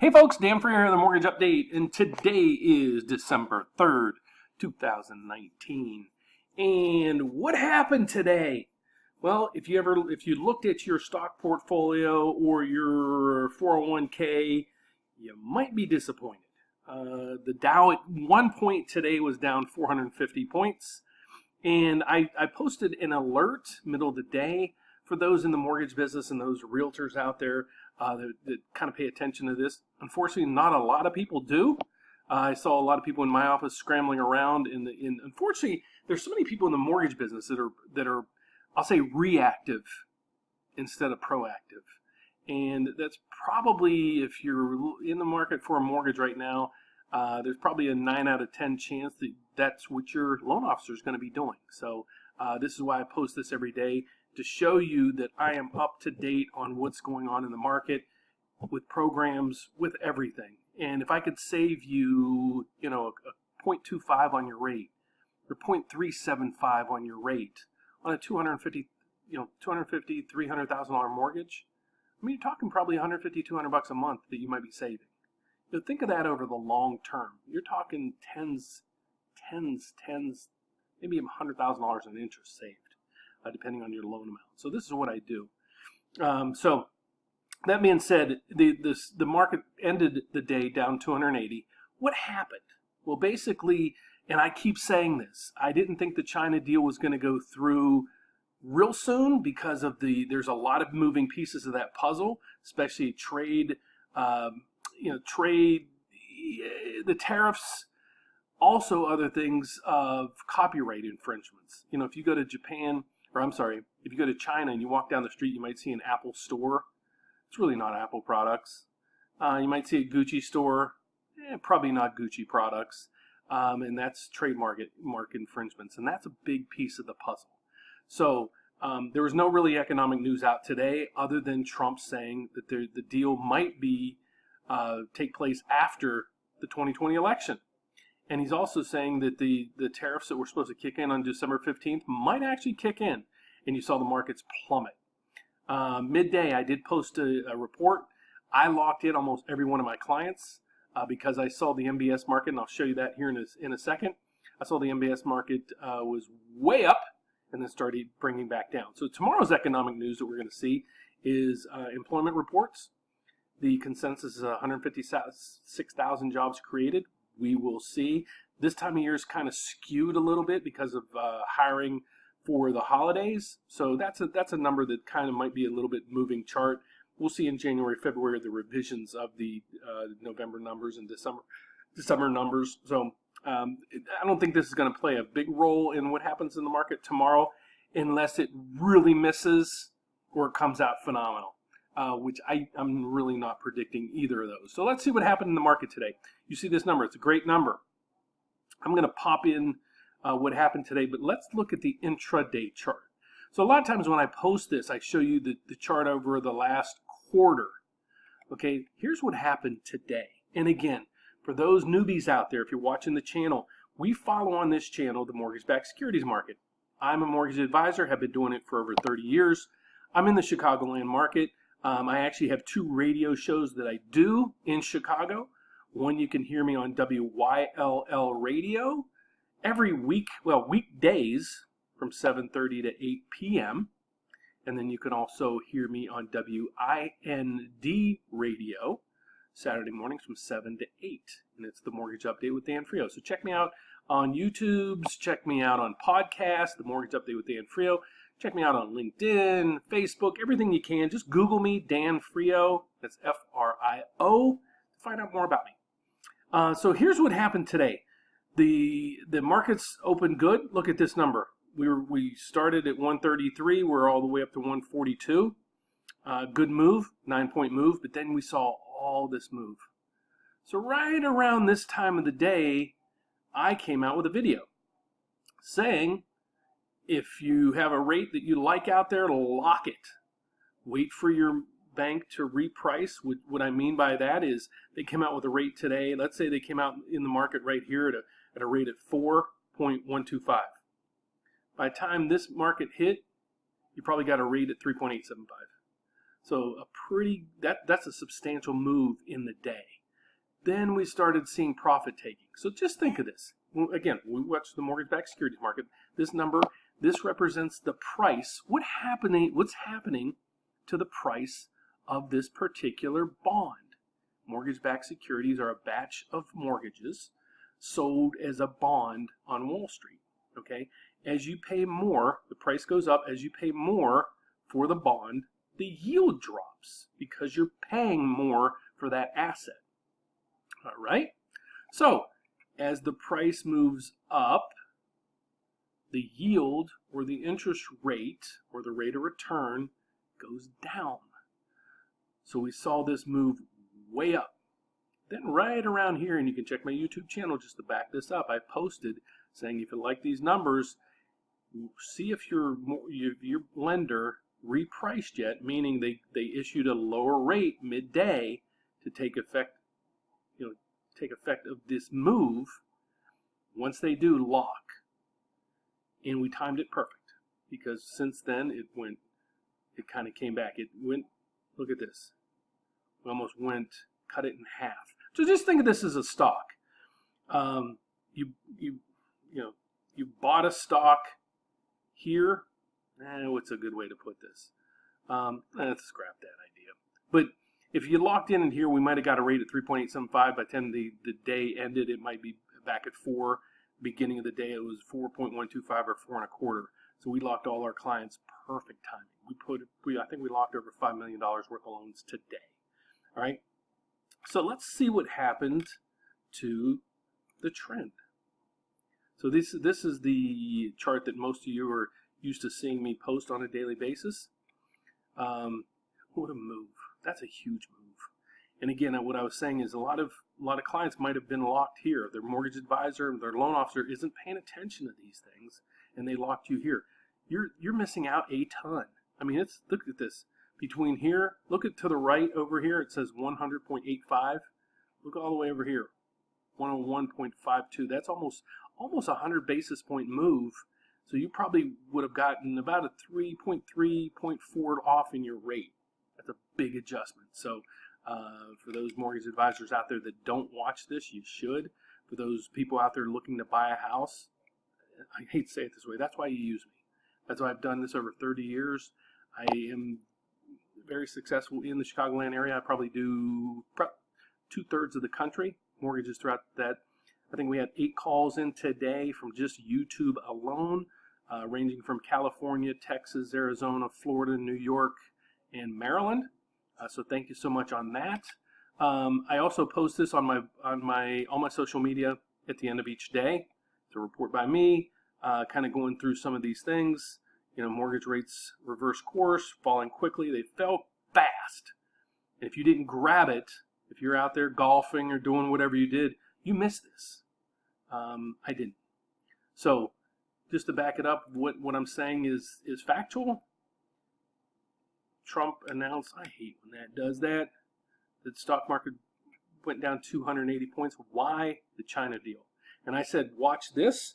Hey folks, Dan Frio here, the Mortgage Update, and today is December 3rd, 2019. And what happened today? Well, if you looked at your stock portfolio or your 401k, you might be disappointed. The Dow at one point today was down 450 points, and I posted an alert middle of the day for those in the mortgage business and those realtors out there that kind of pay attention to this. Unfortunately, not a lot of people do. I saw a lot of people in my office scrambling around. Unfortunately, there's so many people in the mortgage business that are, I'll say, reactive instead of proactive. And that's probably, if you're in the market for a mortgage right now, there's probably a 9 out of 10 chance that that's what your loan officer is going to be doing. So this is why I post this every day, to show you that I am up to date on what's going on in the market with programs, with everything. And if I could save you, a 0.25 on your rate or 0.375 on your rate on a $250,000, $300,000 mortgage, I mean, you're talking probably $150, $200 a month that you might be saving. Think of that over the long term. You're talking tens, maybe $100,000 in interest saved, depending on your loan amount. So this is what I do. So that being said, the market ended the day down 280. What happened? Well, basically, and I keep saying this, I didn't think the China deal was going to go through real soon because of there's a lot of moving pieces of that puzzle, especially trade, the tariffs, also other things of copyright infringements. If you go to if you go to China and you walk down the street, you might see an Apple store. It's really not Apple products. You might see a Gucci store. Probably not Gucci products. And that's trademark infringements. And that's a big piece of the puzzle. So there was no really economic news out today other than Trump saying that the deal might take place after the 2020 election. And he's also saying that the tariffs that were supposed to kick in on December 15th might actually kick in. And you saw the markets plummet. Midday, I did post a report. I locked in almost every one of my clients because I saw the MBS market, and I'll show you that here in a second. I saw the MBS market was way up and then started bringing back down. So tomorrow's economic news that we're going to see is employment reports. The consensus is 156,000 jobs created. We will see. This time of year is kind of skewed a little bit because of hiring for the holidays. So that's a number that kind of might be a little bit moving chart. We'll see in January, February, the revisions of the November numbers and December numbers. So I don't think this is going to play a big role in what happens in the market tomorrow unless it really misses or it comes out phenomenal. Which I'm really not predicting either of those. So let's see what happened in the market today. You see this number. It's a great number. I'm going to pop in what happened today, but let's look at the intraday chart. So a lot of times when I post this, I show you the chart over the last quarter. Okay, here's what happened today. And again, for those newbies out there, if you're watching the channel, we follow on this channel the mortgage-backed securities market. I'm a mortgage advisor, have been doing it for over 30 years. I'm in the Chicagoland market. I actually have 2 radio shows that I do in Chicago. One, you can hear me on WYLL radio every week, weekdays from 7:30 to 8 p.m. And then you can also hear me on WIND radio Saturday mornings from 7 to 8. And it's the Mortgage Update with Dan Frio. So check me out on YouTube. Check me out on podcasts, the Mortgage Update with Dan Frio. Check me out on LinkedIn, Facebook, everything you can. Just Google me, Dan Frio. That's Frio, to find out more about me. So here's what happened today. The markets opened good. Look at this number. We started at 133. We're all the way up to 142. Good move, 9-point move. But then we saw all this move. So right around this time of the day, I came out with a video saying, if you have a rate that you like out there, lock it. Wait for your bank to reprice. What I mean by that is they came out with a rate today. Let's say they came out in the market right here at a rate at 4.125. By the time this market hit, you probably got a rate at 3.875. So that's a substantial move in the day. Then we started seeing profit taking. So just think of this. Again, we watch the mortgage-backed securities market. This number, this represents the price. What's happening to the price of this particular bond? Mortgage-backed securities are a batch of mortgages sold as a bond on Wall Street. Okay, as you pay more, the price goes up. As you pay more for the bond, the yield drops because you're paying more for that asset. All right, so as the price moves up, the yield or the interest rate or the rate of return goes down. So we saw this move way up. Then right around here, and you can check my YouTube channel just to back this up, I posted saying if you like these numbers, see if your lender repriced yet, meaning they issued a lower rate midday to take effect of this move. Once they do, lock. And we timed it perfect because since then it kind of came back. It went, look at this. We almost cut it in half. So just think of this as a stock. You bought a stock here. What's a good way to put this? Let's scrap that idea. But if you locked in here, we might have got a rate at 3.875. By the time the day ended, it might be back at 4. Beginning of the day, it was 4.125 or 4.25. So we locked all our clients perfect timing. I think we locked over $5 million worth of loans today. All right. So let's see what happened to the trend. So this is the chart that most of you are used to seeing me post on a daily basis. What a move. That's a huge move. And again, what I was saying is a lot of clients might have been locked here. Their mortgage advisor, their loan officer isn't paying attention to these things, and they locked you here. You're missing out a ton. I mean, look at this. Between here, look to the right over here, it says 100.85. Look all the way over here, 101.52. That's almost 100 basis point move. So you probably would have gotten about a 3.3, 0.4 off in your rate. That's a big adjustment. So for those mortgage advisors out there that don't watch this, you should. For those people out there looking to buy a house, I hate to say it this way, that's why you use me. That's why I've done this over 30 years. I am very successful in the Chicagoland area. I probably do 2/3 of the country, mortgages throughout that. I think we had 8 calls in today from just YouTube alone, ranging from California, Texas, Arizona, Florida, New York, and Maryland. So thank you so much on that. I also post this on all my social media at the end of each day. It's a report by me, kind of going through some of these things. Mortgage rates reverse course, falling quickly. They fell fast. And if you didn't grab it, if you're out there golfing or doing whatever you did, you missed this. I didn't. So just to back it up, what I'm saying is factual. Trump announced, I hate when that does that, the stock market went down 280 points. Why? The China deal. And I said, watch this,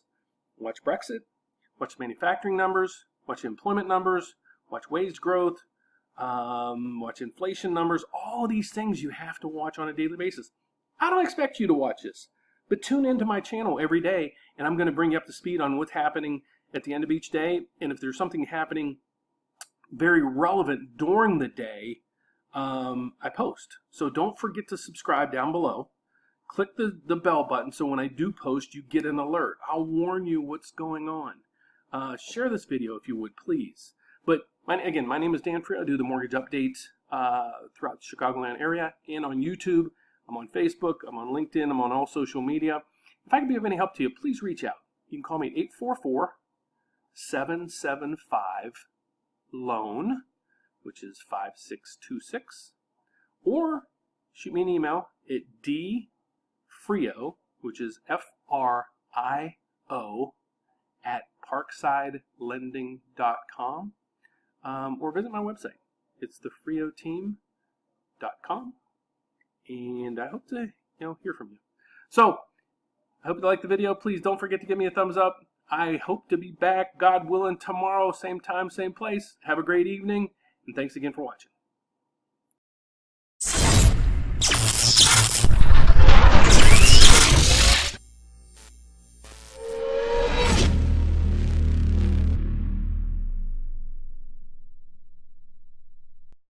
watch Brexit, watch manufacturing numbers, watch employment numbers, watch wage growth, watch inflation numbers. All these things you have to watch on a daily basis. I don't expect you to watch this, but tune into my channel every day, and I'm going to bring you up to speed on what's happening at the end of each day. And if there's something happening very relevant during the day, I post. So don't forget to subscribe down below. Click the bell button so when I do post, you get an alert. I'll warn you what's going on. Share this video if you would, please. But my name is Dan Frio. I do the mortgage update throughout the Chicagoland area and on YouTube. I'm on Facebook. I'm on LinkedIn. I'm on all social media. If I can be of any help to you, please reach out. You can call me at 844-775-LOAN, which is 5626, or shoot me an email at dfrio, which is FRIO, at parksidelending.com, or visit my website. It's thefrioteam.com, and I hope to hear from you. So I hope you liked the video. Please don't forget to give me a thumbs up. I hope to be back, God willing, tomorrow, same time, same place. Have a great evening, and thanks again for watching.